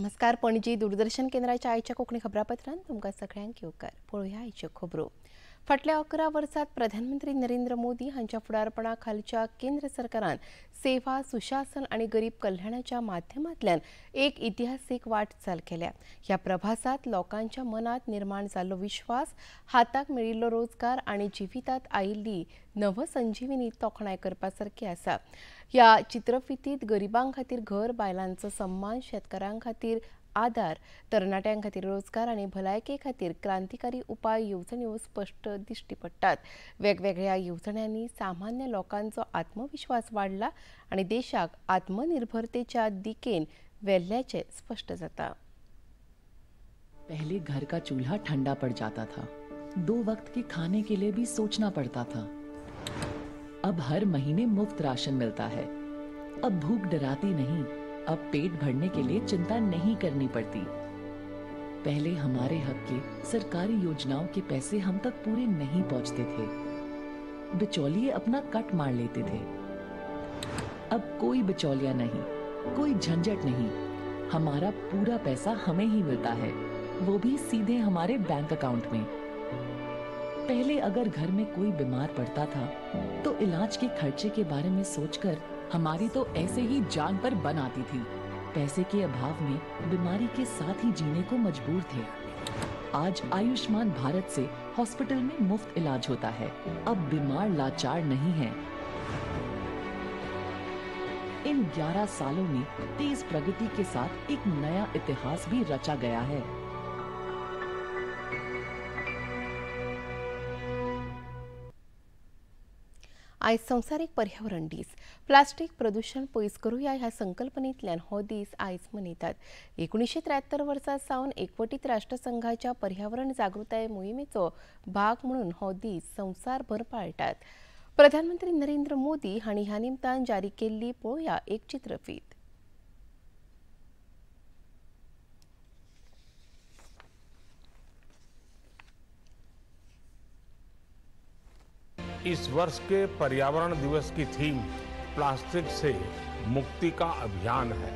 नमस्कार. पणजी दूरदर्शन केंद्राच्या आयच्या कोंकणी खबरापत्रांत तुमकां सगळ्यांक येवकार. पळोवया आयच्यो खबरो. फाटल्या 11 वर्सांत प्रधानमंत्री नरेंद्र मोदी हांच्या फुडारपणा खालच्या केंद्र सरकारान सेवा, सुशासन आणि गरीब कल्याणाच्या माध्यमांतल्यान एक इतिहासीक वाटचाल केल्या. ह्या प्रभासात लोकांच्या मनात निर्माण जाल्लो विश्वास, हाताक मेळिल्लो रोजगार आणि जिवितात आयिल्ली नवसंजीवनी तोखणाय करपासारखी आसा. ह्या चित्रफितीत गरिबां खातीर घर, बायलांचो सन्मान, शेतकारां खातीर आदार, तरणाट्यां खातीर रोजगार आणि भलायके खातीर क्रांतिकारी उपाय येवजण्यो स्पष्ट दिश्टी पडटात. वेगवेगळ्या येवजण्यांनी सामान्य लोकांचो आत्मविश्वास वाडला आणि देशाक आत्मनिर्भरतेच्या दिकेन वेल्ल्याचे स्पष्ट जाता. पहले घर का चूल्हा ठंडा पड़ जाता था, 2 वक्त के खाने के लिए भी सोचना पड़ता था. अब हर महीने मुफ्त राशन मिलता है. अब भूख डराती नहीं, अब पेट भरने के लिए चिंता नहीं करनी पड़ती. पहले हमारे हक के सरकारी योजनाओं के पैसे हम तक पूरे नहीं पहुंचते थे. बिचौलिए अपना कट मार लेते थे. अब कोई बिचौलिया नहीं, कोई झंझट नहीं. हमारा पूरा पैसा हमें ही मिलता है, वो भी सीधे हमारे बैंक अकाउंट में. पहले अगर घर में कोई बीमार पड़ता था तो इलाज के खर्चे के बारे में सोचकर हमारी तो ऐसे ही जान पर बन आती थी. पैसे के अभाव में बीमारी के साथ ही जीने को मजबूर थे. आज आयुष्मान भारत से हॉस्पिटल में मुफ्त इलाज होता है. अब बीमार लाचार नहीं है. इन 11 सालों में तेज प्रगति के साथ एक नया इतिहास भी रचा गया है. आज संवसारीक पर्यावरण दीस. प्लास्टीक प्रदूषण पयस करूया ह्या संकल्पनेंतल्यान हो दीस आयज मनयतात. 1973 वर्सा सावन एकवटीत राष्ट्रसंघाच्या पर्यावरण जागृताय मोहिमेचो भाग म्हणून हो दीस संवसारभर पाळटात. प्रधानमंत्री नरेंद्र मोदी हांणी ह्या निमतान जारी केल्ली पळोवया एक चित्रफीत. इस वर्ष के पर्यावरण दिवस की थीम प्लास्टिक से मुक्ति का अभियान है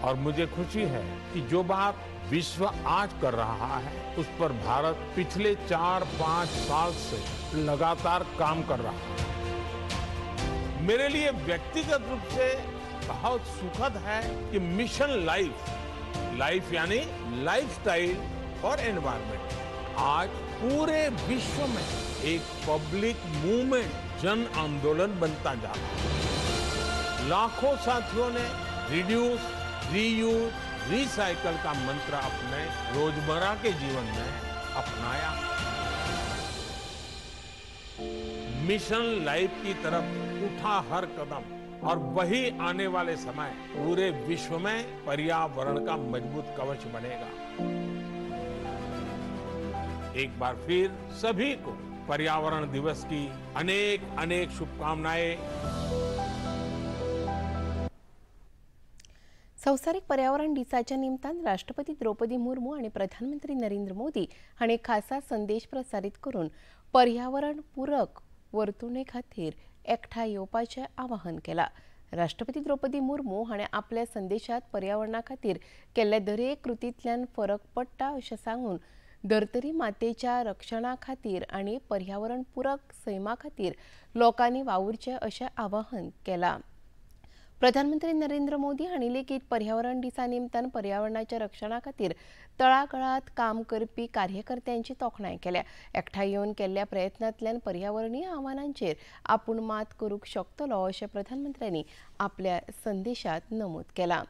और मुझे खुशी है कि जो बात विश्व आज कर रहा है उस पर भारत पिछले 4-5 साल से लगातार काम कर रहा है. मेरे लिए व्यक्तिगत रूप से बहुत सुखद है कि मिशन लाइफ यानी लाइफस्टाइल फॉर एनवायरनमेंट आज पूरे विश्व में एक पब्लिक मूवमेंट, जन आंदोलन बनता जा रहा है. लाखों साथियों ने रिड्यूस, रीयूज, रिसाइकल का मंत्र अपने रोजमर्रा के जीवन में अपनाया. मिशन लाइफ की तरफ उठा हर कदम और वही आने वाले समय पूरे विश्व में पर्यावरण का मजबूत कवच बनेगा. एक बार फिर सभी को पर्यावरण दिवस की अनेक अनेक शुभकामनाएं. संवसारीक पर्यावरण दिसाच्या निमतान राष्ट्रपती द्रौपदी मुर्मू आणि प्रधानमंत्री नरेंद्र मोदी हांणी खासा संदेश प्रसारीत करून पर्यावरण पूरक वर्तुणे खातीर एकठांय येवपाचें आवाहन केलां. राष्ट्रपती द्रौपदी मुर्मू हांणी आपल्या संदेशात पर्यावरणा खातीर केल्ल्या दरेक कृतींतल्यान फरक पडटा अशें सांगून धर्तरी मातेच्या रक्षणा खातीर आणि पर्यावरण पूरक सैमा खातीर लोकांनी वावुरचें अशें आवाहन केलां. प्रधानमंत्री नरेंद्र मोदी हांणी लेगीत पर्यावरण दिसा निमतान पर्यावरणाच्या रक्षणा खातीर तळागळात काम करपी कार्यकर्त्यांची तोखणाय केल्या. एकठांय येवन केल्ल्या प्रयत्नांतल्यान पर्यावरणीय आव्हानांचेर आपूण मात करूंक शकतलो अशें प्रधानमंत्र्यांनी आपल्या संदेशात नमूद केलां.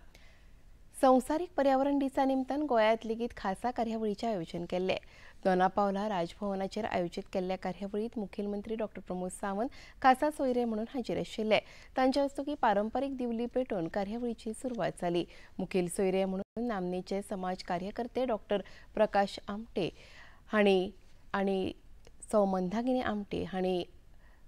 संवसारीक पर्यावरण दिसा निमतान गोंयांत लेगीत खासा कार्यावळीचें आयोजन केल्लें. दोनापावला राजभवनाचेर आयोजीत केल्ल्या कार्यावळींत मुखेलमंत्री डॉ. प्रमोद सावंत खासा सोयरे म्हणून हाजीर आशिल्ले. तांचे हस्तुकीं पारंपारीक दिवली पेटोवन कार्यावळीची सुरवात जाली. मुखेल सोयरे म्हणून नामनेचे समाज कार्यकर्ते डॉ. प्रकाश आमटे हांणी आनी सौ मंदाकिनी आमटे हांणी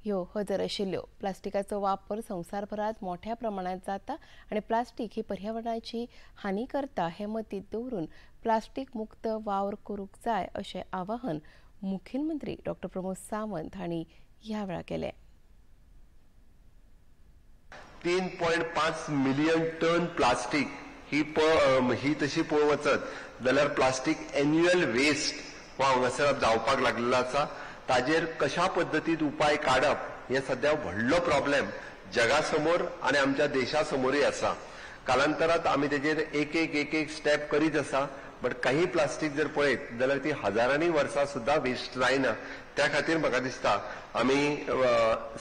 ह्यो हजर आशिल्ल्यो. प्लास्टिकाचो वापर संवसारभरांत मोठ्या प्रमाणांत जाता आनी प्लास्टीक ही पर्यावरणाची हानी करता हें मतींत दवरून प्लास्टीक मुक्त वावर करूंक जाय अशें आवाहन मुखेलमंत्री डॉ. प्रमोद सावंत हांणी ह्या वेळार केलें. 3.5 मिलियन टन प्लास्टिक ही तशी पळोवंक वचत जाल्यार प्लास्टीक एन्युअल वेस्ट हो हांगासर जावपाक लागलेलो आसा. ताजेर कशा पद्दतीन उपाय काडप हे सध्या व्हडलो प्रॉब्लेम जगा समोर आनी आमच्या देशा समोरूय आसा. कालांतरात आमी तेजेर एक एक स्टेप करीत आसा. बट काही प्लास्टीक जर पळयत जाल्यार ती हजारांनी वर्सां सुद्दां वेस्ट जायना. त्या खातीर म्हाका दिसता आमी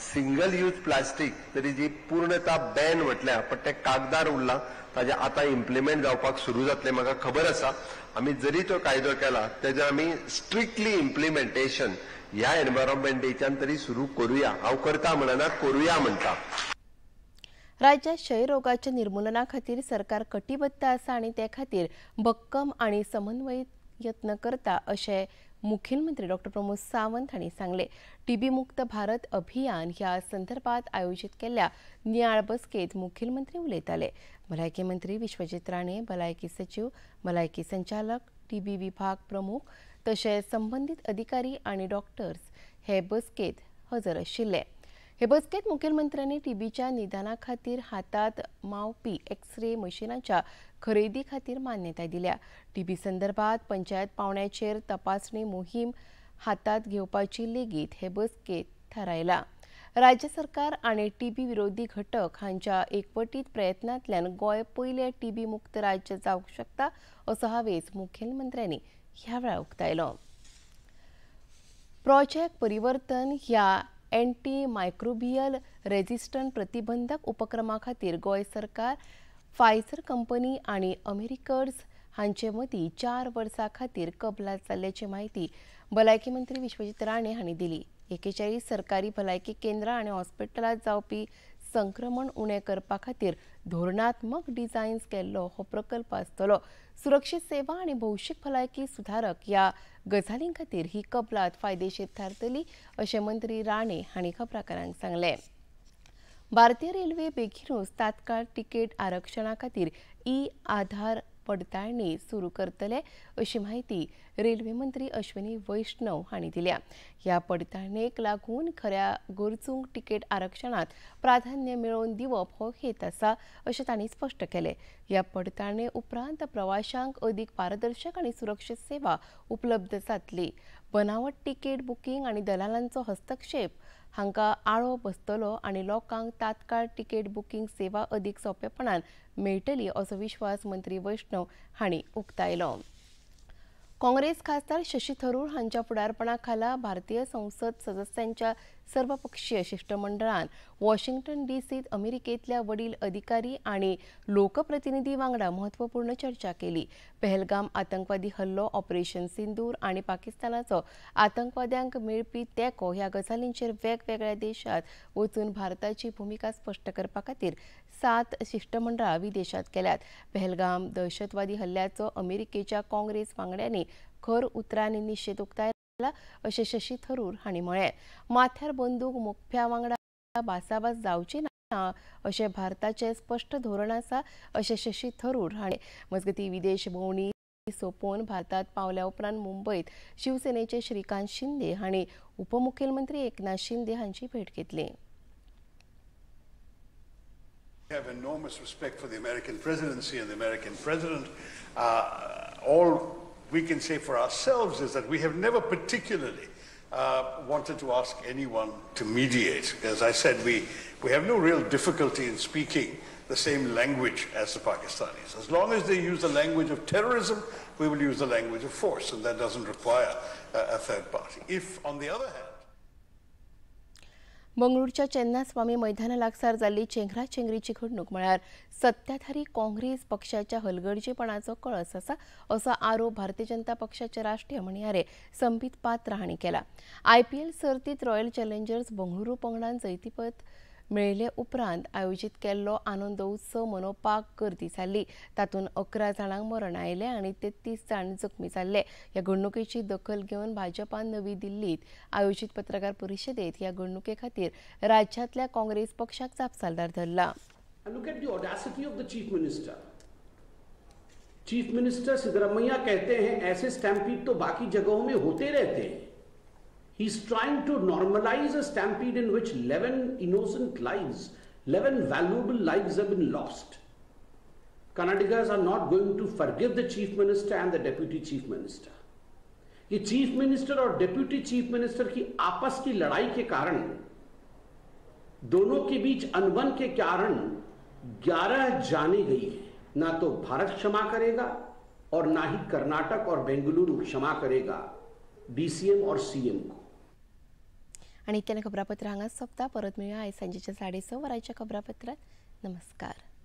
सिंगल यूज प्लास्टीक तरी जी पूर्णता बॅन म्हटल्या पण ते कागदार उरलां ताजे आतां इम्प्लिमेंट जावपाक सुरू जातले म्हाका खबर आसा. आमी जरी तो कायदो केला तेजे आमी स्ट्रिक्टली इम्प्लिमेंटेशन ह्या एनवायरमेंट डेच्यान तरी सुरू करूया. हांव करता म्हणना करूया म्हणटा. राज्यात क्षयरोगाच्या निर्मूलना खातीर सरकार कटिबद्ध आसा आनी ते खातीर भक्कम आनी समन्वयीत यत्न करता अशें मुखेलमंत्री डॉ प्रमोद सावंत हांणी सांगले. टीबी मुक्त भारत अभियान ह्या संदर्भात आयोजीत केल्ल्या नियाळ बसकेत मुखेलमंत्री उलयताले. भलायकी मंत्री विश्वजीत राणे, भलायकी सचिव, भलायकी संचालक, टीबी विभाग प्रमुख तशेंच संबंधित अधिकारी आनी डॉक्टर्स हे बसकेत हजर आशिल्ले. हे बसकेत मुखेलमंत्र्यांनी टीबीच्या निदाना खातीर हातांत मावपी एक्स-रे मशिनाच्या खरेदी खातीर मान्यताय दिल्या. टीबी संदर्भात पंचायत पावंड्याचेर तपासणी मोहीम हातांत घेवपाची लेगीत हे बसकेत थारायला. राज्य सरकार आनी टीबी विरोधी घटक हांच्या एकवटीत प्रयत्नांतल्यान गोंय पयले टीबी मुक्त राज्य जावंक शकता असो हावेस मुखेलमंत्र्यांनी ह्या वेळार उक्तायलो. प्रोजेक्ट परिवर्तन ह्या एंटी मायक्रोबियल रेजिस्टंट प्रतिबंधक उपक्रमा खातीर गोंय सरकार, फायझर कंपनी आनी अमेरिकर्स हांचे मदीं 4 वर्सां खातीर कबलात जाल्ल्याची माहिती भलायकी मंत्री विश्वजीत राणे हांणी दिली. 41 सरकारी भलायकी केंद्रां आनी हॉस्पिटलांत जावपी संक्रमण उणें करपा खातीर धोरणात्मक डिझायन्स केल्लो हो प्रकल्प आसतलो. सुरक्षीत सेवा आनी भौशीक भलायकी सुधारक ह्या गजालीं खातीर ही कबलात फायदेशीर थारतली अशें मंत्री राणे हांणी खबराकारांक सांगलें. भारतीय रेल्वे बेगीनूच तात्काळ तिकेट आरक्षणा खातीर ई-आधार पडताळणी सुरू करतले अशी माहिती रेल्वे मंत्री अश्विनी वैष्णव हांणी दिल्या. ह्या पडताळणेक लागून खऱ्या गरजूंक तिकेट आरक्षणात प्राधान्य मेळोवन दिवप हो हेत आसा अशें तांणी स्पश्ट केलें. ह्या पडताळणे उपरांत प्रवाशांक अदीक पारदर्शक आनी सुरक्षीत सेवा उपलब्ध जातली. बनावट तिकेट बुकींग आनी दलालांचो हस्तक्षेप हांकां आळो बसतलो आनी लोकांक तात्काळ तिकेट बुकींग सेवा अदीक सोंपेपणान मेळटली असो विश्वास मंत्री वैष्णव हांणी उक्तायलो. काँग्रेस खासदार शशी थरूर हांच्या फुडारपणा खाला भारतीय संसद सदस्यांच्या सर्वपक्षीय शिष्टमंडळान वॉशिंग्टन डीसीत अमेरिकेंतल्या वडील अधिकारी आनी लोकप्रतिनिधी वांगडा म्हत्वपूर्ण चर्चा केली. पहलगाम आतंकवादी हल्लो, ऑपरेशन सिंदूर आनी पाकिस्तानाचो आतंकवाद्यांक मेळपी तेंको ह्या गजालींचेर वेगवेगळ्या देशांत वचून भारताची भुमिका स्पश्ट करपा खातीर 7 शिष्टमंडळां विदेशांत केल्यात. पहलगाम दहशतवादी हल्ल्याचो अमेरिकेच्या काँग्रेस वांगड्यांनी खर उतरांनी निशेध उक्तायला अशें शशी थरूर हांणी म्हळें. माथ्यार बंदूक मोगप्या वांगडा भासाभास जावची ना अशें भारताचें स्पश्ट धोरण आसा अशें शशी थरूर हांणी मजगतीं विदेश भोंवडी सोंपोवन भारतांत पावल्या उपरांत मुंबयत शिवसेनेचे श्रीकांत शिंदे हांणी उपमुखेलमंत्री एकनाथ शिंदे हांची भेट घेतली. We have enormous respect for the American presidency and the American president. All we can say for ourselves is that we have never particularly wanted to ask anyone to mediate. As I said, we have no real difficulty in speaking the same language as the Pakistanis. As long as they use the language of terrorism, we will use the language of force, and that doesn't require a third party. If, on the other hand, बंगळुरूच्या चेन्नास्वामी मैदाना लागसार जाल्ली चेंगराचेंगरीची घडणूक म्हळ्यार सत्ताधारी काँग्रेस पक्षाच्या हलगर्जीपणाचो कळस आसा असो आरोप भारतीय जनता पक्षाचे राष्ट्रीय म्हणयारे संबीत पात्र हांणी केला. IPL सर्तीत रॉयल चॅलेंजर्स बंगळुरू पंगडान जैतिपद मेळयले उपरांत आयोजीत केल्लो आनंद उत्सव मनोवपाक गर्दी जाल्ली. तातूंत 11 जाणांक मरण आयलें आनी 33 जाण जखमी जाल्ले. ह्या घडणुकेची दखल घेवन भाजपान नवी दिल्लीत आयोजीत पत्रकार परिशदेत ह्या घडणुके खातीर राज्यांतल्या काँग्रेस पक्षाक जापसालदार धरला. Look at the audacity of the chief minister. Chief Minister Siddaramaiah कहते हैं ऐसे स्टैम्पीड तो बाकी जगहों में होते रहते हैं. He's trying to normalize a stampede in which 11 innocent lives, 11 valuable lives have been lost. Kannadigas are not going to forgive the chief minister and the deputy chief minister. ये चीफ मिनिस्टर और deputy chief minister की आपस की लड़ाई के कारण, दोनों के beach अनबन के कारण 11 जाने गई है. ना तो भारत क्षमा करेगा और ना ही कर्नाटक और बेंगलुरु क्षमा करेगा डीसीएम और सीएम को. आणि इतल्यान खबरापत्र हांगाच सोंपता. परत मेळुया आयज सांजेच्या 6:30 वरांच्या खबरापत्रात. नमस्कार.